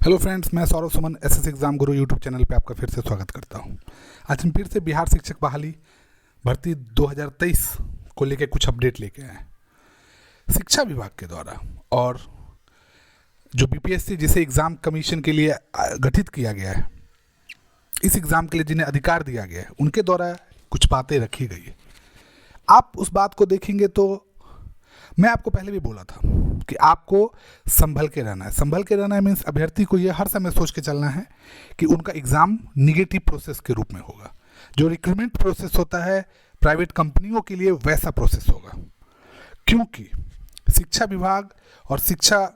Hello friends, मैं Saurabh Suman SS exam गुरु YouTube channel पे आपका फिर से स्वागत करता हूं। आज हम फिर से बिहार शिक्षक बहाली भर्ती 2023 को लेकर कुछ अपडेट लेके आए हैं शिक्षा विभाग के द्वारा। और जो बीपीएससी जिसे एग्ज़ाम कमीशन के लिए गठित किया गया है, इस एग्ज़ाम के लिए जिन्हें अधिकार दिया गया है, उनके द्वारा कुछ बातें रखी गई है। आप उस बात को देखेंगे तो मैं आपको पहले भी बोला था कि आपको संभल के रहना है। संभल के रहना है मीन्स अभ्यर्थी को ये हर समय सोच के चलना है कि उनका एग्ज़ाम निगेटिव प्रोसेस के रूप में होगा। जो रिक्रूटमेंट प्रोसेस होता है प्राइवेट कंपनियों के लिए, वैसा प्रोसेस होगा। क्योंकि शिक्षा विभाग और शिक्षा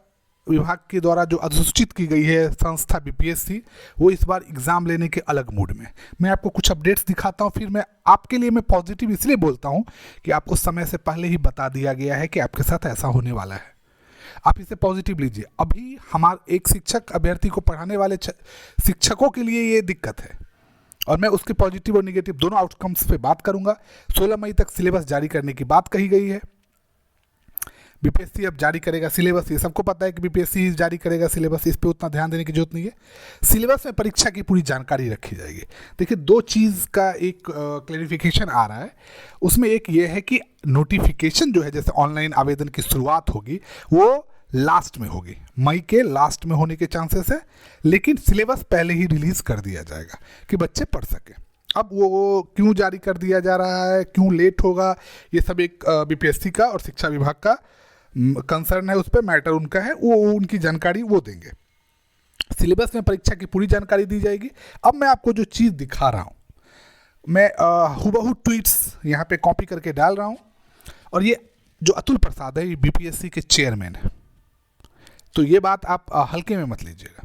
विभाग के द्वारा जो अधिसूचित की गई है संस्था बीपीएससी, वो इस बार एग्ज़ाम लेने के अलग मूड में। मैं आपको कुछ अपडेट्स दिखाता हूँ, फिर मैं आपके लिए पॉजिटिव इसलिए बोलता हूँ कि आपको समय से पहले ही बता दिया गया है कि आपके साथ ऐसा होने वाला है। आप इसे पॉजिटिव लीजिए। अभी हमारे एक शिक्षक अभ्यर्थी को पढ़ाने वाले शिक्षकों के लिए ये दिक्कत है, और मैं उसके पॉजिटिव और निगेटिव दोनों आउटकम्स पे बात करूंगा। 16 मई तक सिलेबस जारी करने की बात कही गई है। बीपीएससी अब जारी करेगा सिलेबस, ये सबको पता है कि बीपीएससी जारी करेगा सिलेबस, इस पे उतना ध्यान देने की जरूरत नहीं है। सिलेबस में परीक्षा की पूरी जानकारी रखी जाएगी। देखिए, दो चीज़ का एक क्लैरिफिकेशन आ रहा है। उसमें एक ये है कि नोटिफिकेशन जो है, जैसे ऑनलाइन आवेदन की शुरुआत होगी, वो लास्ट में होगी, मई के लास्ट में होने के चांसेस है, लेकिन सिलेबस पहले ही रिलीज़ कर दिया जाएगा कि बच्चे पढ़ सकें। अब वो क्यों जारी कर दिया जा रहा है, क्यों लेट होगा, ये सब एक बीपीएससी का और शिक्षा विभाग का कंसर्न है, उस पर मैटर उनका है, वो उनकी जानकारी वो देंगे। सिलेबस में परीक्षा की पूरी जानकारी दी जाएगी। अब मैं आपको जो चीज़ दिखा रहा हूँ, मैं हुबहू ट्वीट्स यहाँ पे कॉपी करके डाल रहा हूँ। और ये जो अतुल प्रसाद है, ये बीपीएससी के चेयरमैन है, तो ये बात आप हल्के में मत लीजिएगा।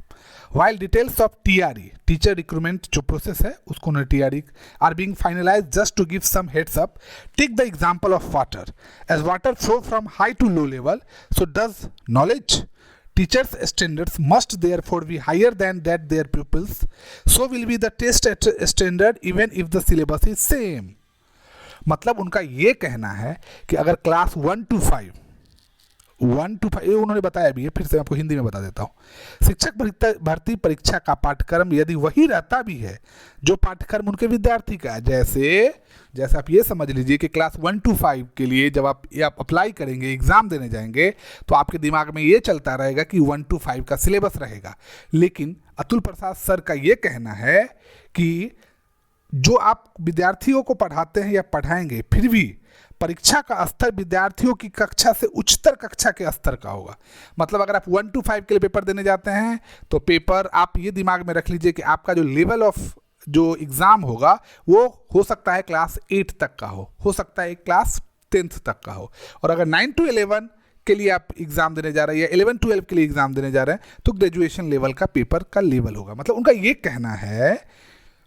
While details of TRE, teacher recruitment जो प्रोसेस है उसको उन्हें TRE are being finalized, just to give some heads up, take the example of water. As water flow from high to low level, so does knowledge. Teachers' standards must therefore be higher than that their pupils. So will be the test standard even if the syllabus is same. मतलब उनका ये कहना है कि अगर class 1 to 5 ये उन्होंने बताया भी है, फिर से आपको हिंदी में बता देता हूँ। शिक्षक भर्ती परीक्षा का पाठ्यक्रम यदि वही रहता भी है जो पाठ्यक्रम उनके विद्यार्थी का है, जैसे आप ये समझ लीजिए कि क्लास 1 to 5 के लिए जब आप अप्लाई करेंगे, एग्ज़ाम देने जाएंगे, तो आपके दिमाग में ये चलता रहेगा कि 1 to 5 का सिलेबस रहेगा। लेकिन अतुल प्रसाद सर का ये कहना है कि जो आप विद्यार्थियों को पढ़ाते हैं या पढ़ाएंगे, फिर भी परीक्षा का स्तर विद्यार्थियों की कक्षा से उच्चतर कक्षा के स्तर का होगा। मतलब अगर आप 1 to 5 के लिए पेपर देने जाते हैं, तो पेपर आप ये दिमाग में रख लीजिए कि आपका जो लेवल ऑफ जो एग्ज़ाम होगा वो हो सकता है क्लास 8 तक का हो सकता है क्लास 10th तक का हो। और अगर 9 to 11 के लिए आप एग्ज़ाम देने जा रहे हैं या 11-12 के लिए एग्ज़ाम देने जा रहे हैं, तो ग्रेजुएशन लेवल का पेपर का लेवल होगा। मतलब उनका ये कहना है,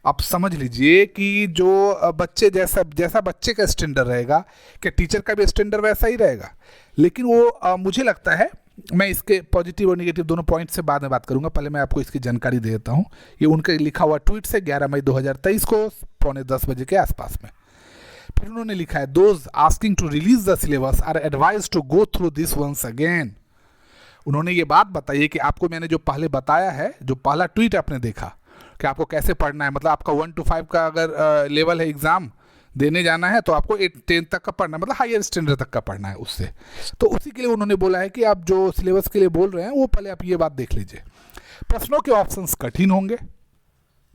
आप समझ लीजिए कि जो बच्चे जैसा बच्चे का स्टैंडर्ड रहेगा, क्या टीचर का भी स्टैंडर्ड वैसा ही रहेगा। लेकिन वो मुझे लगता है, मैं इसके पॉजिटिव और नेगेटिव दोनों पॉइंट से बाद में बात करूंगा, पहले मैं आपको इसकी जानकारी दे देता हूँ। ये उनके लिखा हुआ ट्वीट से 11 मई 2023 को 9:45 बजे के आसपास में। फिर उन्होंने लिखा है, those asking to release the syllabus are advised to go through this once again. उन्होंने ये बात बताई है कि आपको मैंने जो पहले बताया है, जो पहला ट्वीट आपने देखा कि आपको कैसे पढ़ना है, मतलब आपका 1 to 5 का अगर लेवल है, एग्ज़ाम देने जाना है, तो आपको 10 तक का पढ़ना है, मतलब हायर स्टैंडर्ड तक का पढ़ना है उससे। तो उसी के लिए उन्होंने बोला है कि आप जो सिलेबस के लिए बोल रहे हैं, वो पहले आप ये बात देख लीजिए। प्रश्नों के ऑप्शंस कठिन होंगे,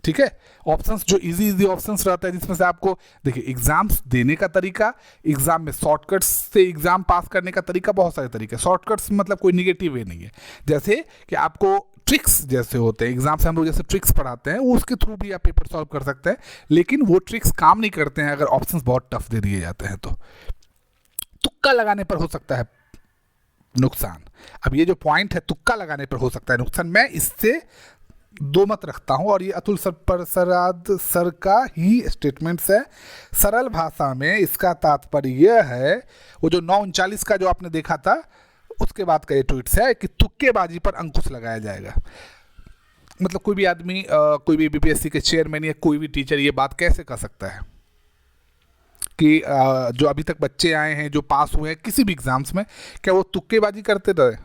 ठीक है। ऑप्शंस जो इजी ऑप्शंस रहता है, जिसमें से आपको देखिए एग्जाम्स देने का तरीका, एग्जाम में शॉर्टकट्स से एग्जाम पास करने का तरीका, बहुत सारे तरीके। शॉर्टकट्स मतलब कोई निगेटिव वे नहीं है, जैसे कि आपको ट्रिक्स जैसे होते हैं एग्जाम से हम लोग जैसे ट्रिक्स पढ़ाते हैं, वो उसके थ्रू भी आप पेपर सॉल्व कर सकते हैं। लेकिन वो ट्रिक्स काम नहीं करते हैं अगर ऑप्शंस बहुत टफ दे दिए जाते हैं। तो तुक्का लगाने पर हो सकता है नुकसान। अब ये जो पॉइंट है, तुक्का लगाने पर हो सकता है नुकसान, मैं इससे दो मत रखता हूं। और ये अतुल प्रसाद सर का ही स्टेटमेंट्स है। सरल भाषा में इसका तात्पर्य यह है, वो जो 9:39 का जो आपने देखा था, उसके बाद का ये ट्वीट्स है कि तुक्केबाजी पर अंकुश लगाया जाएगा। मतलब कोई भी आदमी, कोई भी बीपीएससी के चेयरमैन या कोई भी टीचर ये बात कैसे कर सकता है कि जो अभी तक बच्चे आए हैं, जो पास हुए हैं किसी भी एग्जाम्स में, क्या वो तुक्केबाजी करते रहे?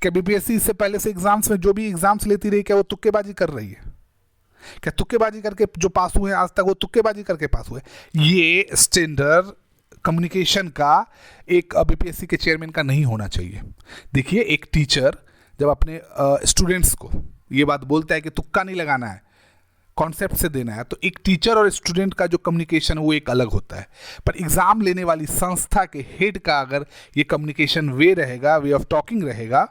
क्या बीपीएससी इससे पहले से एग्जाम्स में जो भी एग्जाम्स लेती रही, क्या वो तुक्केबाजी कर रही है? क्या तुक्केबाजी करके जो पास हुए हैं आज तक वो तुक्केबाजी करके पास हुए? ये स्टैंडर्ड कम्युनिकेशन का एक बीपीएससी के चेयरमैन का नहीं होना चाहिए। देखिए, एक टीचर जब अपने स्टूडेंट्स को ये बात बोलता है कि तुक्का नहीं लगाना है, कॉन्सेप्ट से देना है, तो एक टीचर और स्टूडेंट का जो कम्युनिकेशन वो एक अलग होता है। पर एग्जाम लेने वाली संस्था के हेड का अगर ये कम्युनिकेशन वे रहेगा, वे ऑफ टॉकिंग रहेगा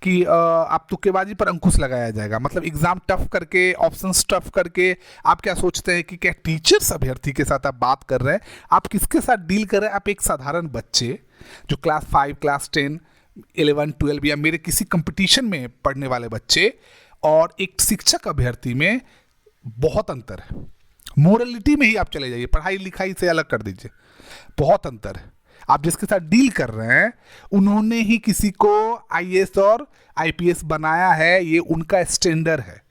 कि आप तुक्केबाजी पर अंकुश लगाया जाएगा, मतलब एग्जाम टफ करके, ऑप्शंस टफ करके आप क्या सोचते हैं कि क्या टीचर्स अभ्यर्थी के साथ आप बात कर रहे हैं? आप किसके साथ डील कर रहे हैं? आप एक साधारण बच्चे जो क्लास 5, क्लास 10, 11, 12 या मेरे किसी कंपटीशन में पढ़ने वाले बच्चे और एक शिक्षक अभ्यर्थी में बहुत अंतर है। मोरलिटी में ही आप चले जाइए, पढ़ाई लिखाई से अलग कर दीजिए, बहुत अंतर है। आप जिसके साथ डील कर रहे हैं उन्होंने ही किसी को आईएएस और आईपीएस बनाया है, ये उनका स्टैंडर्ड है।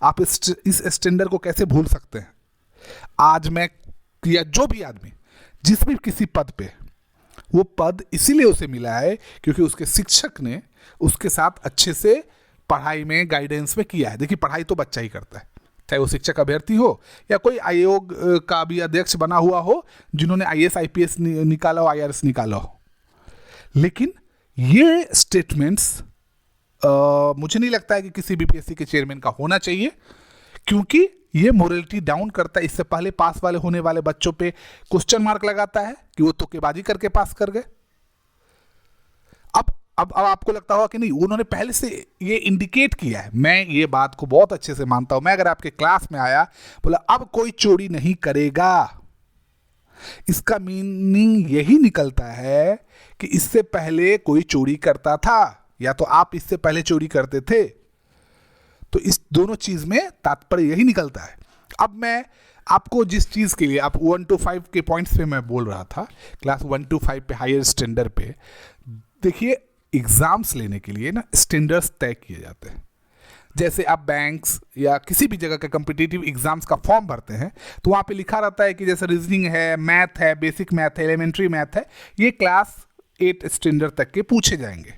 आप इस स्टैंडर्ड को कैसे भूल सकते हैं? आज मैं या जो भी आदमी जिस भी किसी पद पे, वो पद इसीलिए उसे मिला है क्योंकि उसके शिक्षक ने उसके साथ अच्छे से पढ़ाई में गाइडेंस में किया है। देखिए, पढ़ाई तो बच्चा ही करता है, चाहे वो शिक्षक अभ्यर्थी हो या कोई आयोग का भी अध्यक्ष बना हुआ हो जिन्होंने आईएएस आईपीएस निकाला हो, आईआरएस निकाला हो। लेकिन ये स्टेटमेंट्स मुझे नहीं लगता है कि किसी बीपीएससी के चेयरमैन का होना चाहिए, क्योंकि ये मोरलिटी डाउन करता है। इससे पहले पास वाले होने वाले बच्चों पे क्वेश्चन मार्क लगाता है कि वो तुक्केबाजी करके पास कर गए। अब आपको लगता होगा कि नहीं, उन्होंने पहले से ये इंडिकेट किया है। मैं ये बात को बहुत अच्छे से मानता हूं। मैं अगर आपके क्लास में आया, बोला अब कोई चोरी नहीं करेगा, इसका मीनिंग यही निकलता है कि इससे पहले कोई चोरी करता था या तो आप इससे पहले चोरी करते थे। तो इस दोनों चीज में तात्पर्य यही निकलता है। अब मैं आपको जिस चीज के लिए आप 1 to 5 के पॉइंट्स पे मैं बोल रहा था, क्लास 1 to 5 पे हायर स्टैंडर्ड पे, देखिए एग्जाम्स लेने के लिए ना स्टैंडर्ड्स तय किए जाते हैं। जैसे आप बैंक्स या किसी भी जगह का कॉम्पिटिटिव एग्जाम्स का फॉर्म भरते हैं तो वहाँ पे लिखा रहता है कि जैसे रीजनिंग है, मैथ है, बेसिक मैथ है, एलिमेंट्री मैथ है, ये क्लास 8 स्टैंडर्ड तक के पूछे जाएंगे।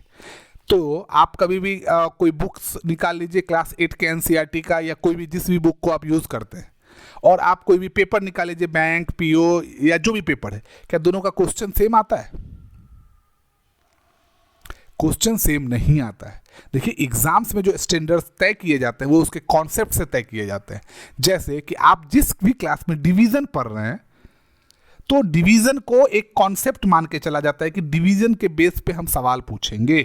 तो आप कभी भी कोई बुक्स निकाल लीजिए क्लास 8 के एनसीईआरटी का या कोई भी जिस भी बुक को आप यूज़ करते हैं, और आप कोई भी पेपर निकाल लीजिए, बैंक, पीओ या जो भी पेपर है, क्या दोनों का क्वेश्चन सेम आता है? क्वेश्चन सेम नहीं आता है। देखिए, एग्जाम्स में जो स्टैंडर्ड्स तय किए जाते हैं वो उसके कॉन्सेप्ट से तय किए जाते हैं। जैसे कि आप जिस भी क्लास में डिवीजन पढ़ रहे हैं तो डिवीजन को एक कॉन्सेप्ट मान के चला जाता है कि डिवीजन के बेस पे हम सवाल पूछेंगे।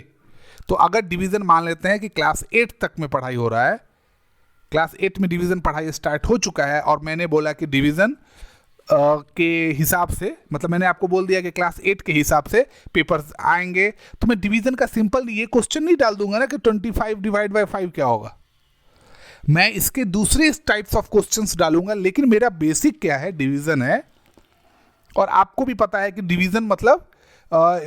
तो अगर डिवीजन मान लेते हैं कि क्लास 8 तक में पढ़ाई हो रहा है, क्लास 8 में डिवीजन पढ़ाई स्टार्ट हो चुका है, और मैंने बोला कि डिवीजन के हिसाब से, मतलब मैंने आपको बोल दिया कि क्लास 8 के हिसाब से पेपर्स आएंगे, तो मैं डिवीजन का सिंपल ये क्वेश्चन नहीं डाल दूंगा ना कि 25 डिवाइड बाय 5 क्या होगा। मैं इसके दूसरे टाइप्स ऑफ क्वेश्चंस डालूंगा, लेकिन मेरा बेसिक क्या है, डिवीजन है। और आपको भी पता है कि डिवीजन मतलब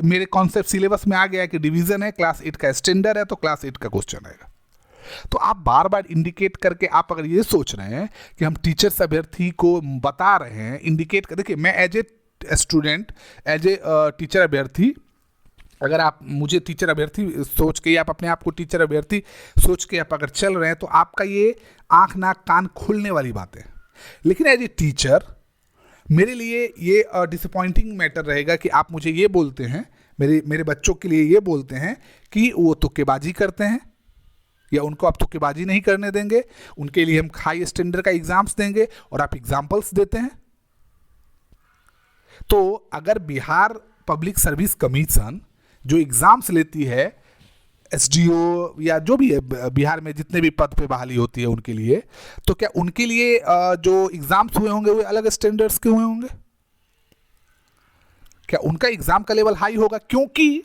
मेरे कॉन्सेप्ट सिलेबस में आ गया है कि डिवीजन है, क्लास 8 का स्टैंडर्ड है, तो क्लास 8 का क्वेश्चन आएगा। तो आप बार बार इंडिकेट करके, आप अगर ये सोच रहे हैं कि हम टीचर्स अभ्यर्थी को बता रहे हैं, इंडिकेट कर, देखिए मैं as a student, as a teacher अभ्यर्थी, अगर आप मुझे टीचर अभ्यर्थी सोच के, आप अपने आप को टीचर अभ्यर्थी सोच के आप अगर चल रहे हैं, तो आपका ये आंख नाक कान खुलने वाली बात है। लेकिन एज ए टीचर मेरे लिए ये डिसअपॉइंटिंग मैटर रहेगा कि आप मुझे ये बोलते हैं, मेरे बच्चों के लिए ये बोलते हैं कि वो तुक्केबाजी करते हैं, या उनको आप तुक्केबाजी नहीं करने देंगे, उनके लिए हम हाई स्टैंडर्ड का एग्जाम्स देंगे और आप एग्जाम्पल्स देते हैं। तो अगर बिहार पब्लिक सर्विस कमीशन जो एग्जाम्स लेती है, एसडीओ या जो भी है बिहार में जितने भी पद पे बहाली होती है उनके लिए, तो क्या उनके लिए जो एग्जाम्स हुए होंगे वो अलग स्टैंडर्ड्स के हुए होंगे? क्या उनका एग्जाम का लेवल हाई होगा क्योंकि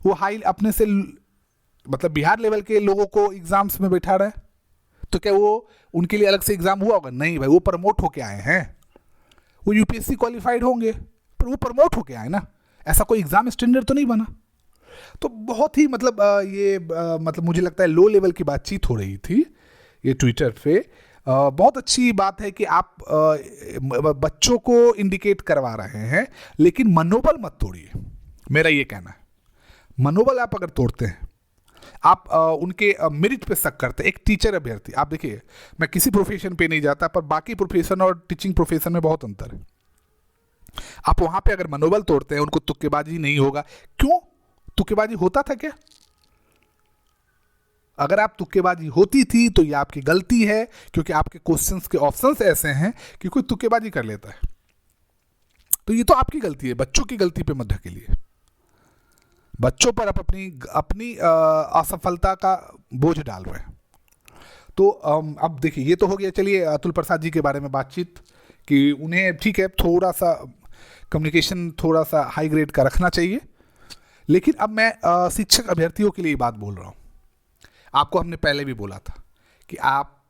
वो हाई अपने से, मतलब बिहार लेवल के लोगों को एग्जाम्स में बैठा रहा है? तो क्या वो उनके लिए अलग से एग्जाम हुआ होगा? नहीं भाई, वो प्रमोट होके आए हैं, वो यूपीएससी क्वालिफाइड होंगे पर वो प्रमोट होके आए ना, ऐसा कोई एग्जाम स्टैंडर्ड तो नहीं बना। तो बहुत ही मतलब मतलब मुझे लगता है लो लेवल की बातचीत हो रही थी ये ट्विटर पे। बहुत अच्छी बात है कि आप बच्चों को इंडिकेट करवा रहे हैं, लेकिन मनोबल मत तोड़िए, मेरा ये कहना है। मनोबल आप अगर तोड़ते हैं आप उनके मेरिट पे शक करते हैं। एक टीचर अभ्यर्थी, आप देखिए, मैं किसी प्रोफेशन पे नहीं जाता, पर बाकी प्रोफेशन और टीचिंग प्रोफेशन में बहुत अंतर है। आप वहां पे अगर मनोबल तोड़ते हैं, उनको तुक्केबाजी नहीं होगा। क्यों? तुक्केबाजी होता था क्या? अगर आप तुक्केबाजी होती थी तो ये आपकी गलती है, क्योंकि आपके क्वेश्चंस के ऑप्शंस ऐसे हैं कि कोई तुक्केबाजी कर लेता है। तो ये तो आपकी गलती है, बच्चों की गलती पे मत ढकेलिए। बच्चों पर आप अपनी असफलता का बोझ डाल रहे हैं। तो अब देखिए, ये तो हो गया। चलिए अतुल प्रसाद जी के बारे में बातचीत कि उन्हें ठीक है, थोड़ा सा कम्युनिकेशन थोड़ा सा हाई ग्रेड का रखना चाहिए। लेकिन अब मैं शिक्षक अभ्यर्थियों के लिए बात बोल रहा हूँ। आपको हमने पहले भी बोला था कि आप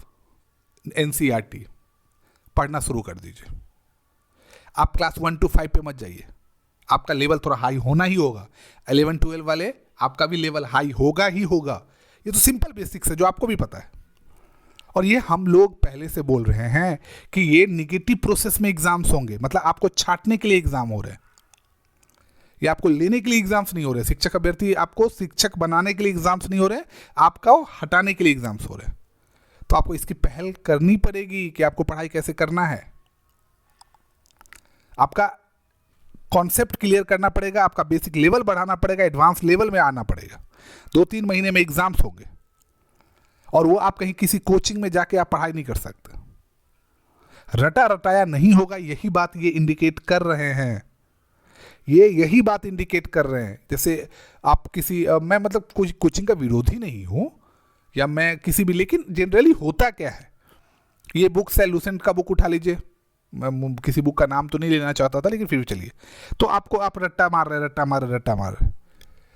NCERT पढ़ना शुरू कर दीजिए। आप क्लास 1 to 5 पे मत जाइए। आपका लेवल थोड़ा हाई होना ही होगा। 11-12 वाले आपका भी लेवल हाई होगा ही होगा। ये तो सिंपल बेसिक्स है जो आपको भी पता है। और ये हम लोग पहले से बोल रहे हैं कि ये निगेटिव प्रोसेस में एग्जाम्स होंगे, मतलब आपको छांटने के लिए एग्जाम हो रहे हैं, ये आपको लेने के लिए एग्जाम्स नहीं हो रहे। शिक्षक अभ्यर्थी आपको शिक्षक बनाने के लिए एग्जाम्स नहीं हो रहे, आपको हटाने के लिए एग्जाम्स हो रहे हैं। तो आपको इसकी पहल करनी पड़ेगी कि आपको पढ़ाई कैसे करना है। आपका कॉन्सेप्ट क्लियर करना पड़ेगा, आपका बेसिक लेवल बढ़ाना पड़ेगा, एडवांस लेवल में आना पड़ेगा। 2-3 महीने में एग्जाम्स होंगे और वो आप कहीं किसी कोचिंग में जाके आप पढ़ाई नहीं कर सकते। रटा रटाया नहीं होगा, यही बात ये इंडिकेट कर रहे हैं। ये यही बात इंडिकेट कर रहे हैं। जैसे आप किसी मैं मतलब कोई कोचिंग का विरोधी नहीं हूँ या मैं किसी भी, लेकिन जनरली होता क्या है, ये बुक है लूसेंट का बुक उठा लीजिए। मैं किसी बुक का नाम तो नहीं लेना चाहता था, लेकिन फिर भी चलिए। तो आप रट्टा मार रहे,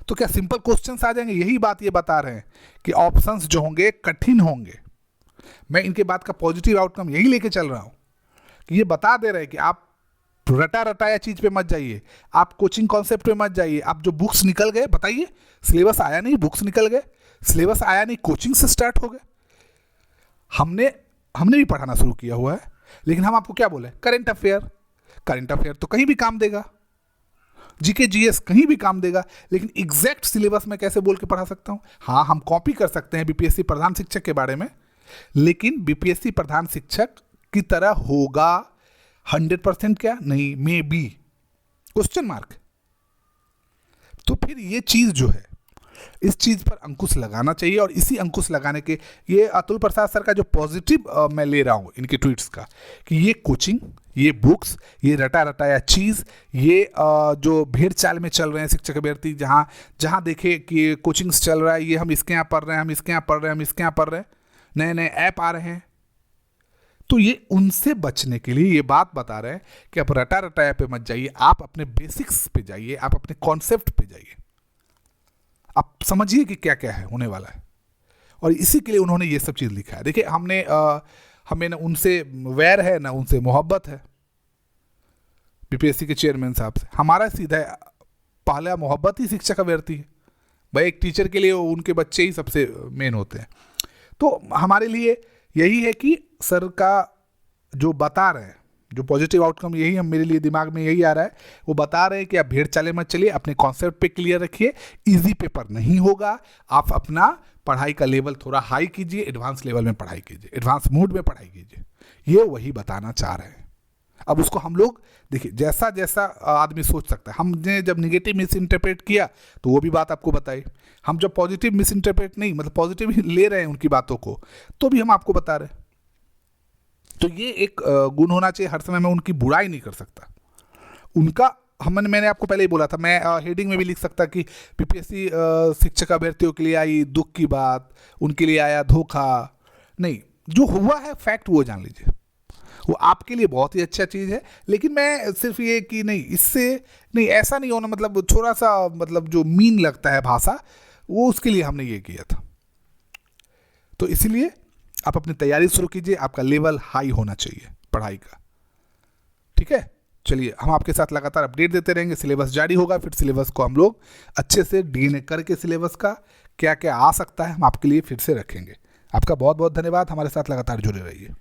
तो क्या सिंपल क्वेश्चंस आ जाएंगे? यही बात ये बता रहे हैं कि ऑप्शंस जो होंगे कठिन होंगे। मैं इनके बात का पॉजिटिव आउटकम यही लेके चल रहा हूँ कि ये बता दे रहे हैं कि आप रटाया चीज पे मत जाइए, आप कोचिंग कॉन्सेप्ट पे मत जाइए। आप जो बुक्स निकल गए, बताइए, सिलेबस आया नहीं, बुक्स निकल गए, सिलेबस आया नहीं, कोचिंग से स्टार्ट हो गए। हमने भी पढ़ाना शुरू किया हुआ है, लेकिन हम आपको क्या बोले? करंट अफेयर तो कहीं भी काम देगा, जीके जीएस कहीं भी काम देगा, लेकिन एग्जैक्ट सिलेबस में कैसे बोल के पढ़ा सकता हूं? हाँ, हम कॉपी कर सकते हैं बीपीएससी प्रधान शिक्षक के बारे में, लेकिन बीपीएससी प्रधान शिक्षक की तरह होगा 100% क्या? नहीं, मे बी, क्वेश्चन मार्क। तो फिर ये चीज जो है, इस चीज पर अंकुश लगाना चाहिए। और इसी अंकुश लगाने के, ये अतुल प्रसाद सर का जो पॉजिटिव मैं ले रहा हूँ इनके ट्वीट्स का, कि ये कोचिंग, ये बुक्स, ये रटाया चीज, ये जो भेड़ चाल में चल रहे हैं शिक्षक अभ्यर्थी, जहाँ देखे कि कोचिंग्स चल रहा है, ये हम इसके यहाँ पढ़ रहे हैं, हम इसके यहाँ पढ़ रहे हैं, नए ऐप आ रहे हैं, तो ये उनसे बचने के लिए ये बात बता रहे हैं कि आप रटाया पे मत जाइए, आप अपने बेसिक्स पे जाइए, आप अपने कॉन्सेप्ट पे जाइए, आप समझिए कि क्या क्या है होने वाला है। और इसी के लिए उन्होंने ये सब चीज़ लिखा है। देखिए, हमें ना उनसे वैर है ना उनसे मोहब्बत है, बीपीएससी के चेयरमैन साहब से। हमारा सीधा पहला मोहब्बत ही शिक्षक अभ्यर्थी है भाई। एक टीचर के लिए उनके बच्चे ही सबसे मेन होते हैं। तो हमारे लिए यही है कि सर का जो बता रहे हैं, जो पॉजिटिव आउटकम, यही हम मेरे लिए दिमाग में यही आ रहा है। वो बता रहे हैं कि आप भेड़ चाले मत चलिए, अपने कॉन्सेप्ट पे क्लियर रखिए। इजी पेपर नहीं होगा, आप अपना पढ़ाई का लेवल थोड़ा हाई कीजिए, एडवांस लेवल में पढ़ाई कीजिए, एडवांस मूड में पढ़ाई कीजिए। ये वही बताना चाह रहे हैं। अब उसको हम लोग देखिए, जैसा जैसा आदमी सोच सकता है। हमने जब निगेटिव मिस इंटरप्रेट किया तो वो भी बात आपको बताई। हम जब पॉजिटिव मिस इंटरप्रेट नहीं, मतलब पॉजिटिव ही ले रहे हैं उनकी बातों को, तो भी हम आपको बता रहे हैं। तो ये एक गुण होना चाहिए। हर समय मैं उनकी बुराई नहीं कर सकता। उनका मैंने आपको पहले ही बोला था, मैं हेडिंग में भी लिख सकता कि बीपीएससी शिक्षक अभ्यर्थियों के लिए आई दुख की बात, उनके लिए आया धोखा। नहीं, जो हुआ है फैक्ट वो जान लीजिए, वो आपके लिए बहुत ही अच्छा चीज़ है। लेकिन मैं सिर्फ ये कि नहीं, इससे नहीं, ऐसा नहीं होना, मतलब थोड़ा सा मतलब जो मीन लगता है भाषा, वो उसके लिए हमने ये किया था। तो इसलिए आप अपनी तैयारी शुरू कीजिए, आपका लेवल हाई होना चाहिए पढ़ाई का। ठीक है, चलिए, हम आपके साथ लगातार अपडेट देते रहेंगे। सिलेबस जारी होगा, फिर सिलेबस को हम लोग अच्छे से डीएनए करके सिलेबस का क्या क्या आ सकता है हम आपके लिए फिर से रखेंगे। आपका बहुत बहुत धन्यवाद, हमारे साथ लगातार जुड़े रहिए।